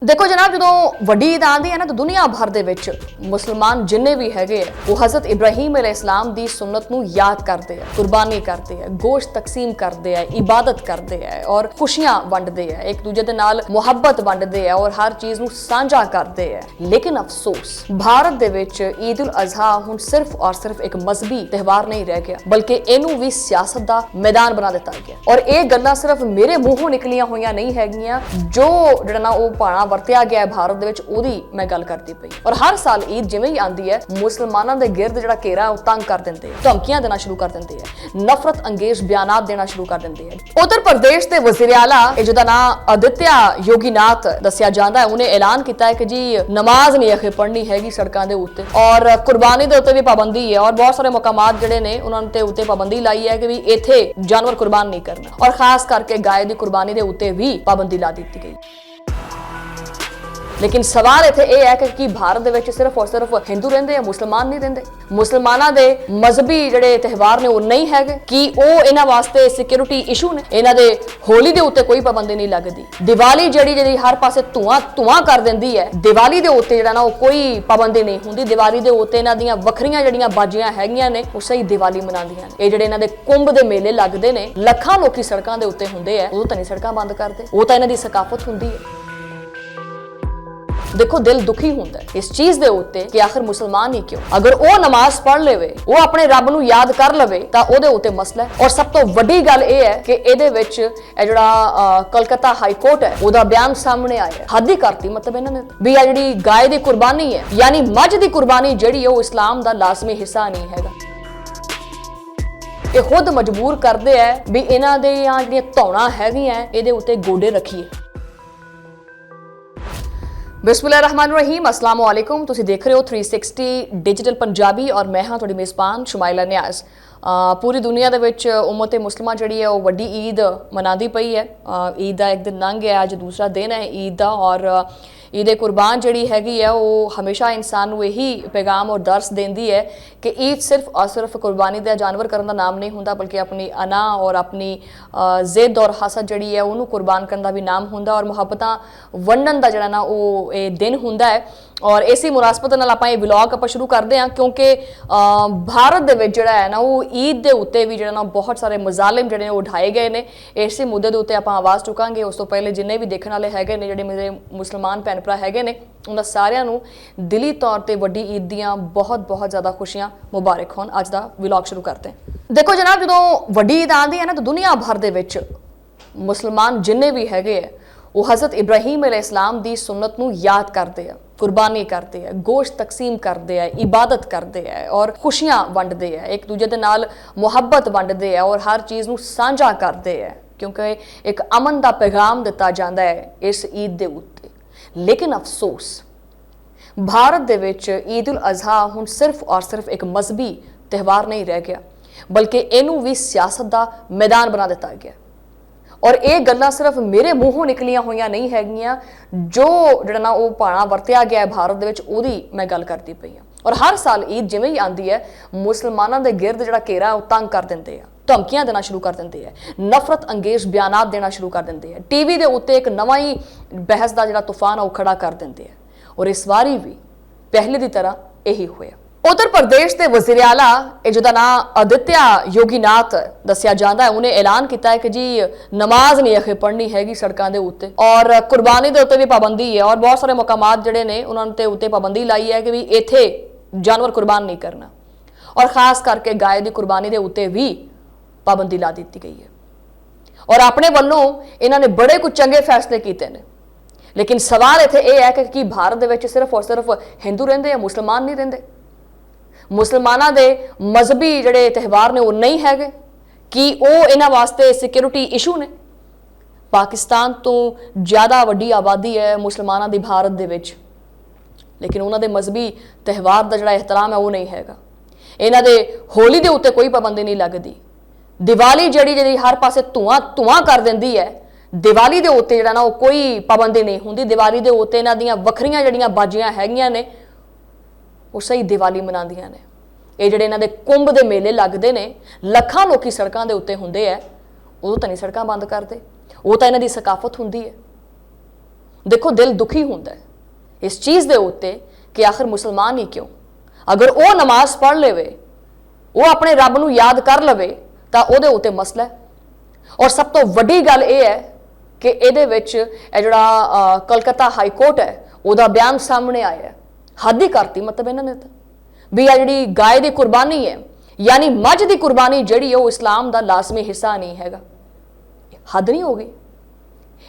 देखो जनाब, जो वड्डी ईद आती है ना तो दुनिया भर दे विच मुसलमान जिन्ने भी हैगे वो हज़रत इब्राहीम अलैहिस्सलाम दी सुन्नत नूं याद करते हैं, कुर्बानी करते हैं, गोश्त तकसीम करते हैं, इबादत करते हैं और खुशियां वंडते हैं, एक दूजे दे नाल मुहब्बत वंडते हैं और हर चीज़ नूं सांझा करते हैं। लेकिन अफसोस भारत दे विच ईद उल अज़हा हुण सिर्फ और सिर्फ एक मजहबी त्यौहार नहीं रह गया, बल्कि इनू भी सियासत दा मैदान बना दिता गया। और ये गल्लां सिर्फ मेरे मूहों निकलियां होईयां नहीं हैगियां, जो जिहड़ा ना वो भाणा ਵਰਤਿਆ ਗਿਆ ਭਾਰਤ ਦੇ ਵਿੱਚ ਉਹਦੀ ਮੈਂ ਗੱਲ ਕਰਦੀ ਪਈ। ਔਰ ਹਰ ਸਾਲ ਈਦ ਜਿਵੇਂ ਹੀ ਆਂਦੀ ਹੈ ਮੁਸਲਮਾਨਾਂ ਦੇ ਗਿਰਦ ਜਿਹੜਾ ਘੇਰਾ ਉਹ ਤੰਗ ਕਰ ਦਿੰਦੇ ਆ, ਧਮਕੀਆਂ ਦੇਣਾ ਸ਼ੁਰੂ ਕਰ ਦਿੰਦੇ ਆ, ਨਫ਼ਰਤ ਅੰਗੇਜ਼ ਬਿਆਨਾਤ ਦੇਣਾ ਸ਼ੁਰੂ ਕਰ ਦਿੰਦੇ ਆ। ਉੱਤਰ ਪ੍ਰਦੇਸ਼ ਦੇ ਵਜ਼ੀਰ ਆਲਾ ਜਿਹਦਾ ਨਾਮ ਆਦਿਤਿਆ ਯੋਗੀਨਾਥ ਦੱਸਿਆ ਜਾਂਦਾ ਹੈ, ਉਹਨੇ ਐਲਾਨ ਕੀਤਾ ਹੈ ਕਿ ਜੀ ਨਮਾਜ਼ ਨਹੀਂ ਅਖੇ ਪੜ੍ਹਨੀ ਹੈਗੀ ਸੜਕਾਂ ਦੇ ਉੱਤੇ ਔਰ ਕੁਰਬਾਨੀ ਦੇ ਉੱਤੇ ਵੀ ਪਾਬੰਦੀ ਹੈ ਔਰ ਬਹੁਤ ਸਾਰੇ ਮੁਕਾਮਾਤ ਜਿਹੜੇ ਨੇ ਉਹਨਾਂ ਤੇ ਉੱਤੇ ਪਾਬੰਦੀ ਲਾਈ ਹੈ ਕਿ ਵੀ ਇੱਥੇ ਜਾਨਵਰ ਕੁਰਬਾਨ ਨਹੀਂ ਕਰਨਾ ਔਰ ਖਾਸ ਕਰਕੇ ਗਾय ਦੀ ਕੁਰਬਾਨੀ ਦੇ ਉੱਤੇ ਵੀ ਪਾਬੰਦੀ ਲਾ ਦਿੱਤੀ ਗਈ। लेकिन सवाल इत्थे यह है कि भारत दे विच सिर्फ और सिर्फ हिंदू रहिंदे या मुसलमान नहीं रहिंदे? मुसलमानां दे मजहबी जिहड़े त्यौहार ने वो नहीं हैगे कि वो इन्हां वास्ते सिक्योरिटी इशू ने? इन्हां दे होली दे उत्ते कोई पाबंदी नहीं लगदी, दिवाली जिहड़ी हर पासे धुआं कर दिंदी है, दिवाली दे उत्ते जिहड़ा ना वो कोई पाबंदी नहीं हुंदी। दिवाली दे उत्ते इन्हां दीयां वखरीआं जिहड़ियां बाजियां हैगीआं ने वो सही दिवाली मनांदियां ने। ये जिहड़े इन्हां दे कुंभ दे मेले लगदे ने, लखां लोकी सड़कां दे उत्ते हुंदे आ, उदों तां नहीं सड़कां बंद करदे, वो तां इन्हां दी सकाफत हुंदी है। देखो दिल दुखी होंदा है इस चीज दे उत्ते कि आखिर मुसलमान ही क्यों, अगर वो नमाज पढ़ लेवे, वो अपने रब नूं याद कर लवे तां ओदे उत्ते मसला है। और सब तो वड्डी गल ये है कि इहदे विच जिहड़ा कलकत्ता हाई कोर्ट है ओदा बयान सामने आया, हद ही करती मतलब इन्हां ने भी आ जिहड़ी गाय दी कुर्बानी है यानी मझ दी कुर्बानी जिहड़ी है वो इस्लाम दा लाजमी हिस्सा नहीं हैगा। ये खुद मजबूर करदे है भी इन्हां दे जिहड़ियां धौणां हैगीआं इहदे उत्ते गोडे रखिए। बिस्मिल्लाहिर्रहमानिर्रहीम, अस्सलाम वालेकुम। तुसीं देख रहे हो 360 डिजिटल पंजाबी और मैं हाँ तुहाडी मेज़बान शुमाइला नियाज़। पूरी दुनिया दे विच उम्मत मुस्लिमा जिहड़ी है वो वड्डी ईद मनाती पई है। ईद दा एक दिन लंघ गया, अज दूसरा दिन है ईद दा और ईद कुर्बान जिहड़ी हैगी है वो हमेशा इंसान नूं यही पैगाम और दर्स देंदी है कि ईद सिर्फ और सिर्फ कुर्बानी दा जानवर करन दा नाम नहीं हुंदा, बल्कि अपनी अना और अपनी जिद और हसद जिहड़ी है उहनूं कुर्बान करन दा भी नाम हुंदा और मुहब्बतां वंडण दा जिहड़ा ना वो ये दिन हुंदा है। और इसी मुनासबत नाल आपां ये व्लॉग आपां शुरू करदे हां क्योंकि भारत दे विच जिहड़ा है ना वो ईद दे उत्ते भी जिहड़ा ना बहुत सारे मजालिम जिहड़े वो उठाए गए ने। इसी मुद्दे दे उत्ते आपां आवाज़ चुकांगे। उस तो पहले जिन्ने भी देखण वाले हैगे ने जिहड़े मेरे मुसलमान भैन भरा हैगे ने उन्हां सारिआं नूं दिली तौर ते वड्डी ईद दीआं बहुत बहुत ज़्यादा खुशियां मुबारक होण। अज दा व्लॉग शुरू करते हैं। देखो जनाब, जदों वड्डी ईद आंदी है ना तो दुनिया भर दे विच मुसलमान जिन्ने भी हैगे वो हज़रत इब्राहीम अलैहिस्सलाम दी सुन्नत नूं याद करते हैं, कुर्बानी करते हैं, गोश्त तकसीम करते हैं, इबादत करते हैं और खुशियां वंडते हैं, एक दूजे दे नाल मुहब्बत वंडते हैं और हर चीज़ नूं सांझा करते हैं क्योंकि एक अमन दा पैगाम दिता जाता है इस ईद दे उत्ते। लेकिन अफसोस भारत दे विच ईद उल अज़हा हुण सिर्फ और सिर्फ एक मजहबी त्यौहार नहीं रह गया, बल्कि इनू भी सियासत दा मैदान बना दिता गया। और ये गल्लां सिर्फ मेरे मूहों निकलियां होईयां नहीं हैगियां, जो जिहड़ा ना वो भाणा वरतिया गया भारत दे विच ओहदी मैं गल करदी पई हां। और हर साल ईद जिवें ही आंदी है मुसलमानां दे गिरद जिहड़ा घेरा वो तंग कर दिंदे आ, धमकियां देना शुरू कर दिंदे आ, नफरत अंगेज बयानात देना शुरू कर दिंदे आ, टीवी दे उत्ते एक नवां ही बहस दा जिहड़ा तूफान वो खड़ा कर दिंदे आ। और इस वारी भी पहले दी तरह यही होया। उत्तर प्रदेश के वजीर आला जिहदा नाम आदित्य योगीनाथ दस्सिया जाता है, उन्हें ऐलान किया है कि जी नमाज नहीं अखे पढ़नी हैगी सड़कों के उत्ते और कुर्बानी के उत्ते भी पाबंदी है और बहुत सारे मुकामात जिहड़े ने उन्होंने उत्ते पाबंदी लाई है कि भी इत्थे जानवर कुर्बान नहीं करना और खास करके गाय की कुर्बानी के उत्ते भी पाबंदी ला दी गई है। और अपने वल्लों इन्होंने बड़े कुछ चंगे फैसले किए हैं। लेकिन सवाल इत्थे यह है कि भारत दे विच सिर्फ और सिर्फ हिंदू रहिंदे या मुसलमान नहीं रहिंदे? मुसलमानां दे मजहबी जिहड़े त्यौहार ने वो नहीं हैगे कि वो इन्हां वास्ते सिक्योरिटी इशू ने? पाकिस्तान तो ज़्यादा वड्डी आबादी है मुसलमानां दी भारत दे विच, लेकिन उन्हां दे मजहबी त्यौहार दा जिहड़ा एहतराम है वो नहीं हैगा। इन्हां दे होली दे उत्ते कोई पाबंदी नहीं लगदी, दिवाली जिहड़ी हर पासे धुआं कर दिंदी है, दिवाली दे उत्ते जिहड़ा ना वो कोई पाबंदी नहीं हुंदी। दिवाली दे उत्ते इन्हां दीयां वखरीआं जिहड़ियां बाजियां हैगीआं ने वो सही दिवाली मनांदियां ने। ये जिहड़े इन्हां दे कुंभ दे मेले लगदे ने, लखां लोकी सड़कां दे उत्ते हुंदे आ, उदों तां नहीं सड़कां बंद करदे, वो तां इन्हां दी सकाफत हुंदी है। देखो दिल दुखी होंदा है इस चीज़ के उत्ते कि आखिर मुसलमान ही क्यों। अगर वो नमाज पढ़ लेवे, वो अपने रब नूं याद कर लवे तो उहदे उत्ते मसला है। और सब तो वड्डी गल यह है कि इहदे विच जिहड़ा कलकत्ता हाई कोर्ट है उहदा बयान सामने आया है। हद ही करती मतलब इन्होंने तो भी आ जिहड़ी गाय की कुर्बानी है यानी मझ की कुर्बानी जिहड़ी है इस्लाम का लाजमी हिस्सा नहीं हैगा। हद नहीं हो गई।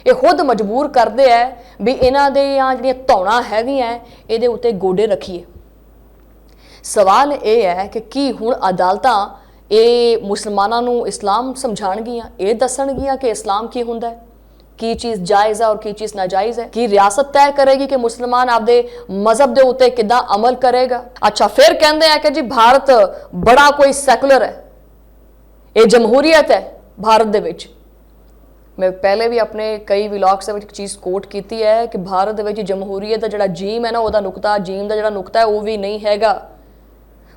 ये खुद मजबूर करते हैं भी इन्हां दे या जिहड़ियां धौणा हैगियां इहदे उत्ते गोडे रखिए। सवाल यह है कि हुण अदालतां ये मुसलमानां नूं इस्लाम समझाणगियां, ये दसणगियां कि इस्लाम की हुंदा है, की चीज़ जायज़ है और की चीज़ नाजायज़ है, कि रियासत तय करेगी कि मुसलमान आपदे मजहब के उत्ते किद्दां अमल करेगा। अच्छा फिर कहते हैं कि जी भारत बड़ा कोई सैकुलर है, ये जमहूरीयत है भारत दे विच। मैं पहले भी अपने कई विलॉग्स में एक चीज़ कोट की है कि भारत दे विच जमहूरीयत का जिहड़ा जीम है ना, उहदा नुकता जीम का जिहड़ा नुकता है वो भी नहीं हैगा।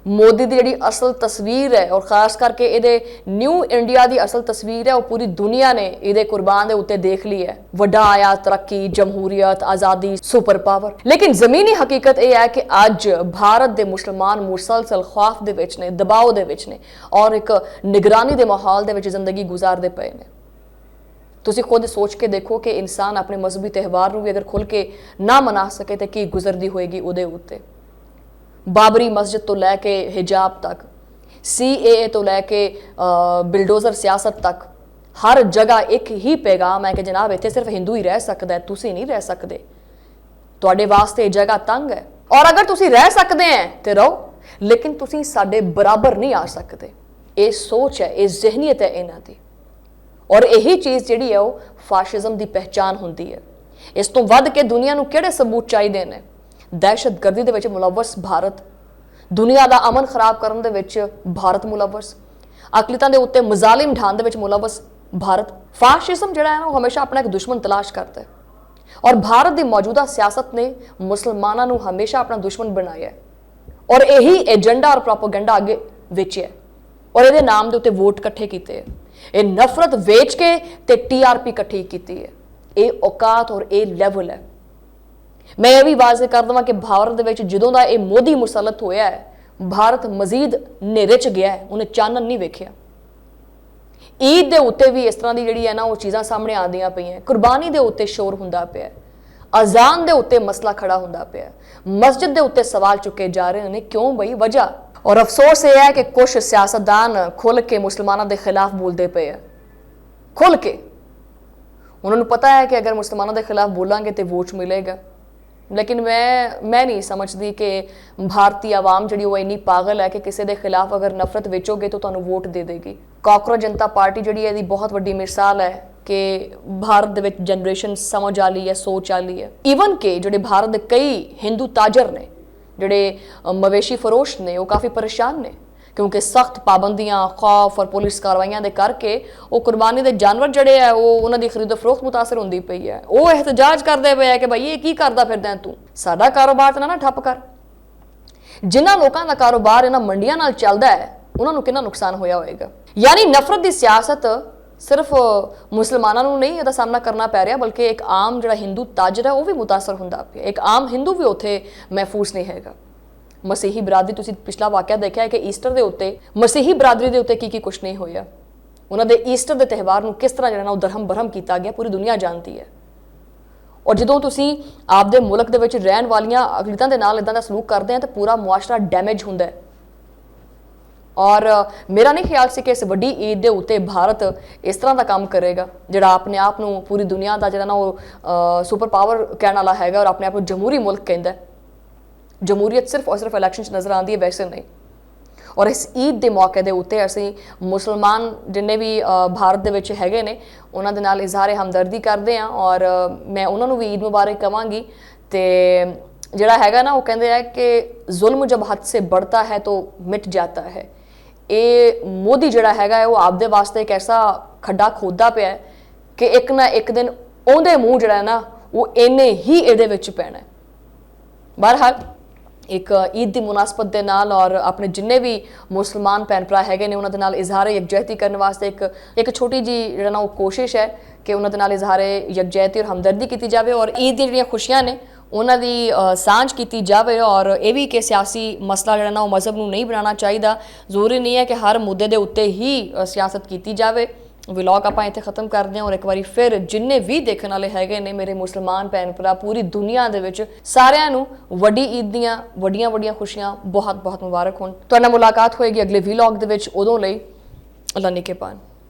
मोदी की जिहड़ी असल तस्वीर है और खास करके ये न्यू इंडिया की असल तस्वीर है वो पूरी दुनिया ने ये कुर्बान के उत्ते देख ली है। वड्डा आया तरक्की, जमहूरीयत, आज़ादी, सुपर पावर। लेकिन ज़मीनी हकीकत यह है कि अज भारत के मुसलमान मुसलसल खौफ दे विच ने, दबाव दे विच ने और एक निगरानी के माहौल दे विच जिंदगी गुजारते पे ने। तुसीं खुद सोच के देखो कि इंसान अपने मजहबी त्यौहार भी अगर खुल के ना मना सके तो की गुजरती होएगी उहदे उत्ते। बाबरी मस्जिद तो लैके हिजाब तक, CAA तो लैके बिलडोज़र सियासत तक, हर जगह एक ही पैगाम है कि जनाब इत्थे सिर्फ हिंदू ही रह सकता है, तुसी नहीं रह सकते, तुहाडे वास्ते जगह तंग है और अगर तुसी रह सकते हैं तो रहो, लेकिन तुसी साडे बराबर नहीं आ सकते। ये सोच है, ये जहनीयत है इन्हां दी और यही चीज़ जिहड़ी है वो फाशिज़म की पहचान होंदी है। इस तो वध के दुनिया नूं किहड़े सबूत चाहिए ने? दहशतगर्दी दे विच मुलव्वस भारत, दुनिया का अमन खराब करन दे विच भारत मुलव्वस, अकलीतां दे उत्ते मजालिम ढाण दे विच मुलव्वस भारत। फाशिज़म जिहड़ा है ना वो हमेशा अपना एक दुश्मन तलाश करता है और भारत की मौजूदा सियासत ने मुसलमानों नूं हमेशा अपना दुश्मन बनाया है और यही एजेंडा और प्रोपोगेंडा अगे वेचिया और ये नाम के उत्ते वोट इकट्ठे किए, ये नफरत वेच के ते TRP इकट्ठी की है। ये औकात और ये लैवल है। मैं ये भी वाज़े कर देवां कि भारत दे जदों दा ये मोदी मुसलत होया है, भारत मजीद नेरे च गया है, उन्हें चानन नहीं वेखिया। ईद के उत्ते भी इस तरह की जिहड़ी है ना वो चीज़ां सामने आदियां पईयां, कुर्बानी के उत्ते शोर हुंदा पिया, अजान के उत्ते मसला खड़ा हुंदा पिया, मस्जिद के उत्ते सवाल चुके जा रहे हैं। क्यों बई? वजह और अफसोस यह है कि कुछ सियासतदान खुल के मुसलमानों के खिलाफ बोलते पे है, खुल के। उन्होंने पता है कि अगर मुसलमानों के खिलाफ बोलेंगे तो वोट मिलेगा, लेकिन मैं नहीं समझती कि भारतीय आवाम जी वो इन्नी पागल है कि किसी के खिलाफ अगर नफरत वेचोगे तो तुहानू वोट दे देगी। काकरोच जनता पार्टी जी है बहुत वड्डी मिसाल है कि भारत के जनरेशन समझ आ ली है, सोच आ ली है। ईवन के जोड़े भारत के कई हिंदू ताजर ने, जोड़े मवेशी फरोश ने, वो काफ़ी परेशान ने क्योंकि सख्त पाबंदियां, खौफ और पुलिस कार्रवाइयां दे करके वो कुर्बानी के जानवर जड़े है वो उन्होंने खरीदो फरोख्त मुतासर होंदी पई है। वो एहतजाज करते पे है कि भाई ये की करदा फिरदा तू, साडा कारोबार तो ना ठप कर। जिन्हां लोकां दा कारोबार इन्हां मंडियां नाल चलदा है उन्हां नूं कितना नुकसान होया होएगा। यानी नफरत की सियासत सिर्फ मुसलमानों नूं नहीं इसदा सामना करना पै रहा, बल्कि एक आम जिहड़ा हिंदू ताजर है वो भी मुतासर हुंदा पिया, एक आम हिंदू भी उत्थे महफूज नहीं हैगा। मसीही बरादरी, तुसीं पिछला वाक़या देखा है कि ईस्टर के उत्ते मसीही बरादरी के उत्ते की कुछ नहीं होया। उन्होंने ईस्टर के त्यौहार को किस तरह जो दरहम बरहम किया गया पूरी दुनिया जानती है। और जो तुसीं आपदे मुल्क दे विच रहन वालियां अकलीतां दे नाल इदां दा सलूक करते हैं तो पूरा मुआशरा डैमेज हुंदा है। और मेरा नहीं ख्याल से कि इस वड्डी ईद के उत्ते भारत इस तरह का काम करेगा जिहड़ा अपने आप नूं पूरी दुनिया का जिहड़ा ना वो सुपर पावर कहने वाला है और अपने आप को जमहूरी मुल्क कहता है। जमहूरीयत सिर्फ और सिर्फ इलैक्शन नज़र आती है, वैसे नहीं। और इस ईद के मौके के उत्ते असीं मुसलमान जिन्ने भी भारत दे विच हैगे ने उन्हां दे नाल इजहार हमदर्दी करते हैं और मैं उन्हां नूं भी ईद मुबारक कहांगी। ते जिहड़ा हैगा ना वो कहते हैं कि जुल्म जब हद से बढ़ता है तो मिट जाता है। ये मोदी जिहड़ा हैगा है वो आपदे वास्ते एक ऐसा खड्डा खोददा पिया है कि एक ना एक दिन उहदे मूँह जिहड़ा है ना वो इन्ने ही इहदे विच पैना है। बहरहाल ਇੱਕ ਈਦ ਦੀ ਮੁਨਾਸਬਤ ਦੇ ਨਾਲ ਔਰ ਆਪਣੇ ਜਿੰਨੇ ਵੀ ਮੁਸਲਮਾਨ ਭੈਣ ਭਰਾ ਹੈਗੇ ਨੇ ਉਹਨਾਂ ਦੇ ਨਾਲ ਇਜ਼ਹਾਰ ਯਕਜਹਿਤੀ ਕਰਨ ਵਾਸਤੇ ਇੱਕ ਛੋਟੀ ਜੀ ਜਿਹੜਾ ਨਾ ਉਹ ਕੋਸ਼ਿਸ਼ ਹੈ ਕਿ ਉਹਨਾਂ ਦੇ ਨਾਲ ਇਜ਼ਹਾਰ ਯਕਜਹਿਤੀ ਔਰ ਹਮਦਰਦੀ ਕੀਤੀ ਜਾਵੇ ਔਰ ਈਦ ਦੀਆਂ ਜਿਹੜੀਆਂ ਖੁਸ਼ੀਆਂ ਨੇ ਉਹਨਾਂ ਦੀ ਸਾਂਝ ਕੀਤੀ ਜਾਵੇ। ਔਰ ਇਹ ਵੀ ਕਿ ਸਿਆਸੀ ਮਸਲਾ ਜਿਹੜਾ ਨਾ ਉਹ ਮਜ਼ਹਬ ਨੂੰ ਨਹੀਂ ਬਣਾਉਣਾ ਚਾਹੀਦਾ। ਜ਼ਰੂਰੀ ਨਹੀਂ ਹੈ ਕਿ ਹਰ ਮੁੱਦੇ ਦੇ ਉੱਤੇ ਹੀ ਸਿਆਸਤ ਕੀਤੀ ਜਾਵੇ। ਵਲੌਗ ਆਪਾਂ ਇੱਥੇ ਖਤਮ ਕਰਦੇ ਹਾਂ ਔਰ ਇੱਕ ਵਾਰੀ ਫਿਰ ਜਿੰਨੇ ਵੀ ਦੇਖਣ ਵਾਲੇ ਹੈਗੇ ਨੇ ਮੇਰੇ ਮੁਸਲਮਾਨ ਭੈਣ ਭਰਾ ਪੂਰੀ ਦੁਨੀਆ ਦੇ ਵਿੱਚ ਸਾਰਿਆਂ ਨੂੰ ਵੱਡੀ ਈਦ ਦੀਆਂ ਵੱਡੀਆਂ ਖੁਸ਼ੀਆਂ ਬਹੁਤ ਬਹੁਤ ਮੁਬਾਰਕ ਹੋਣ। ਤੁਹਾਡੇ ਨਾਲ ਮੁਲਾਕਾਤ ਹੋਏਗੀ ਅਗਲੇ ਵਲੌਗ ਦੇ ਵਿੱਚ। ਉਦੋਂ ਲਈ ਅੱਲਾ ਨਿਗਹਿਬਾਨ।